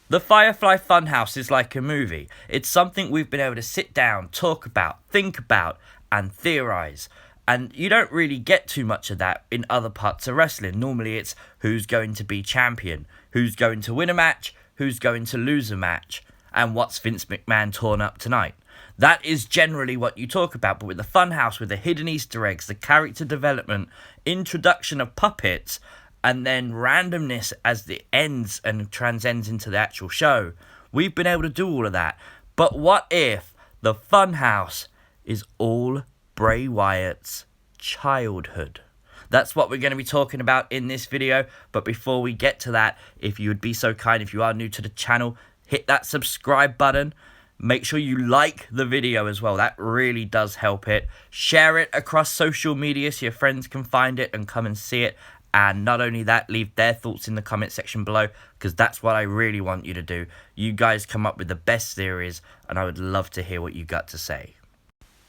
The Firefly Fun House is like a movie. It's something we've been able to sit down, talk about, think about, and theorize. And you don't really get too much of that in other parts of wrestling. Normally it's who's going to be champion, who's going to win a match, who's going to lose a match, and what's Vince McMahon torn up tonight. That is generally what you talk about, but with the Funhouse, with the hidden Easter eggs, the character development, introduction of puppets, and then randomness as it ends and transcends into the actual show, we've been able to do all of that. But what if the Funhouse is all Bray Wyatt's childhood? That's what we're going to be talking about in this video. But before we get to that, if you would be so kind, if you are new to the channel, hit that subscribe button. Make sure you like the video as well. That really does help it. Share it across social media so your friends can find it and come and see it. And not only that, leave their thoughts in the comment section below, because that's what I really want you to do. You guys come up with the best theories, and I would love to hear what you got to say.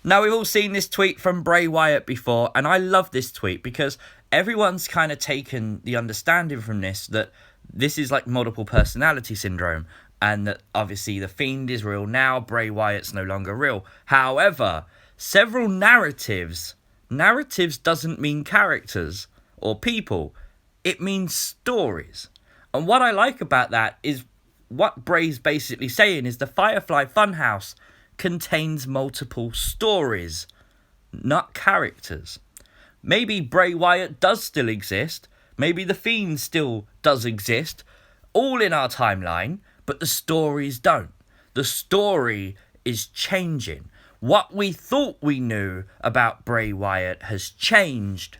Now, we've all seen this tweet from Bray Wyatt before, and I love this tweet because everyone's kind of taken the understanding from this that this is like multiple personality syndrome, and that obviously the Fiend is real now, Bray Wyatt's no longer real. However, several narratives doesn't mean characters or people, it means stories. And what I like about that is what Bray's basically saying is the Firefly Funhouse contains multiple stories, not characters. Maybe Bray Wyatt does still exist, maybe the Fiend still does exist, all in our timeline, but the stories don't. The story is changing. What we thought we knew about Bray Wyatt has changed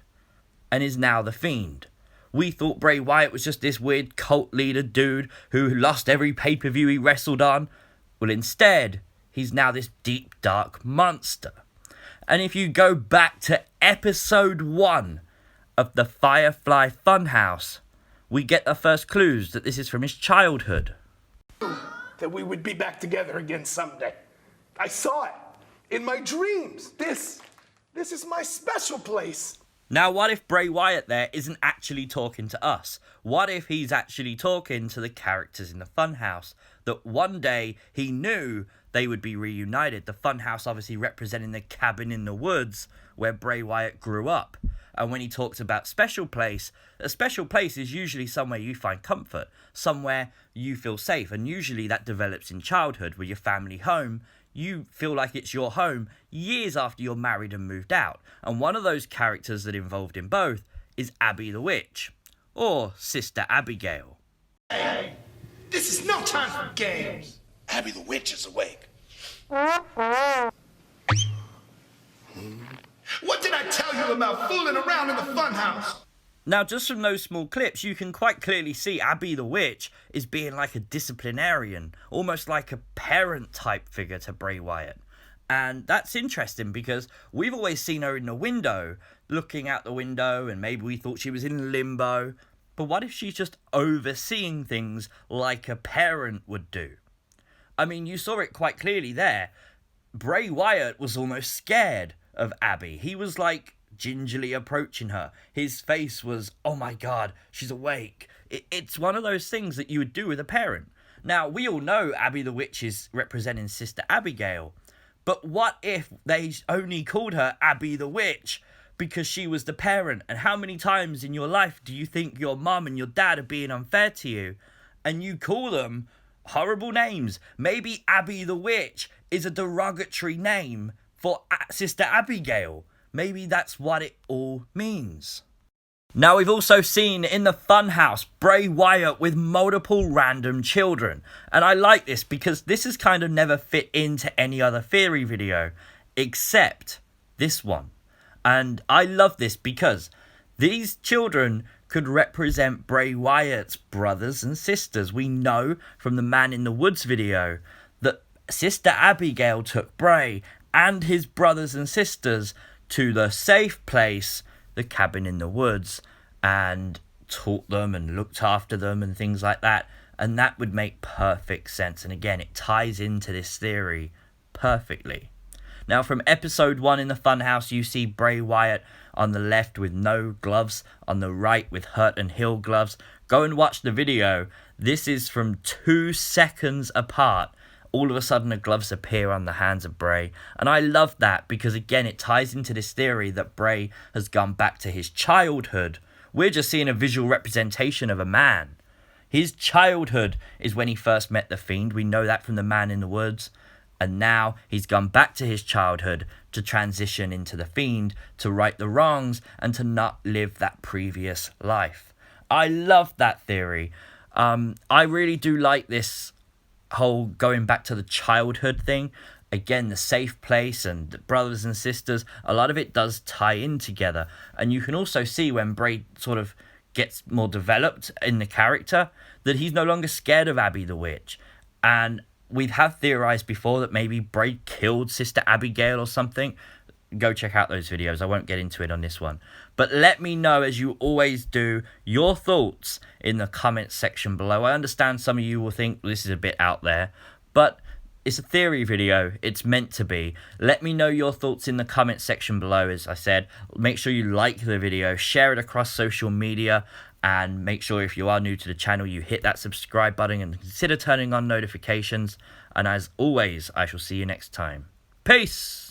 and is now the Fiend. We thought Bray Wyatt was just this weird cult leader dude who lost every pay-per-view he wrestled on. Well, instead, he's now this deep, dark monster. And if you go back to episode 1 of the Firefly Funhouse, we get the first clues that this is from his childhood. That we would be back together again someday. I saw it in my dreams. This is my special place. Now, what if Bray Wyatt there isn't actually talking to us? What if he's actually talking to the characters in the Funhouse? That one day he knew they would be reunited. The Funhouse obviously representing the cabin in the woods where Bray Wyatt grew up. And when he talks about special place, a special place is usually somewhere you find comfort, somewhere you feel safe. And usually that develops in childhood with your family home. You feel like it's your home years after you're married and moved out. And one of those characters that involved in both is Abby the Witch, or Sister Abigail. Hey, this is no time for games. Abby the Witch is awake. What did I tell you about fooling around in the funhouse? Now, just from those small clips, you can quite clearly see Abby the Witch is being like a disciplinarian, almost like a parent-type figure to Bray Wyatt. And that's interesting because we've always seen her in the window, looking out the window, and maybe we thought she was in limbo. But what if she's just overseeing things like a parent would do? I mean, you saw it quite clearly there. Bray Wyatt was almost scared of Abby. He was like gingerly approaching her. His face was, oh my god, she's awake. It's one of those things that you would do with a parent. Now, we all know Abby the Witch is representing Sister Abigail, but what if they only called her Abby the Witch because she was the parent? And how many times in your life do you think your mum and your dad are being unfair to you, and you call them horrible names? Maybe Abby the Witch is a derogatory name for Sister Abigail. Maybe that's what it all means. Now, we've also seen in the Funhouse Bray Wyatt with multiple random children. And I like this because this has kind of never fit into any other theory video except this one. And I love this because these children could represent Bray Wyatt's brothers and sisters. We know from the Man in the Woods video that Sister Abigail took Bray and his brothers and sisters to the safe place, the cabin in the woods, and taught them and looked after them and things like that. And that would make perfect sense. And again, it ties into this theory perfectly. Now, from episode 1 in the Funhouse, you see Bray Wyatt on the left with no gloves, on the right with hurt and heal gloves. Go and watch the video. This is from 2 seconds apart. All of a sudden, the gloves appear on the hands of Bray. And I love that because, again, it ties into this theory that Bray has gone back to his childhood. We're just seeing a visual representation of a man. His childhood is when he first met the Fiend. We know that from the Man in the Woods. And now he's gone back to his childhood to transition into the Fiend, to right the wrongs and to not live that previous life. I love that theory. I really do like this whole going back to the childhood thing. Again, the safe place and the brothers and sisters, a lot of it does tie in together. And you can also see when Bray sort of gets more developed in the character that he's no longer scared of Abby the Witch. And we have theorized before that maybe Bray killed Sister Abigail or something. Go check out those videos. I won't get into it on this one. But let me know, as you always do, your thoughts in the comments section below. I understand some of you will think this is a bit out there, but it's a theory video. It's meant to be. Let me know your thoughts in the comments section below. As I said, make sure you like the video, share it across social media, and make sure if you are new to the channel, you hit that subscribe button and consider turning on notifications. And as always, I shall see you next time. Peace!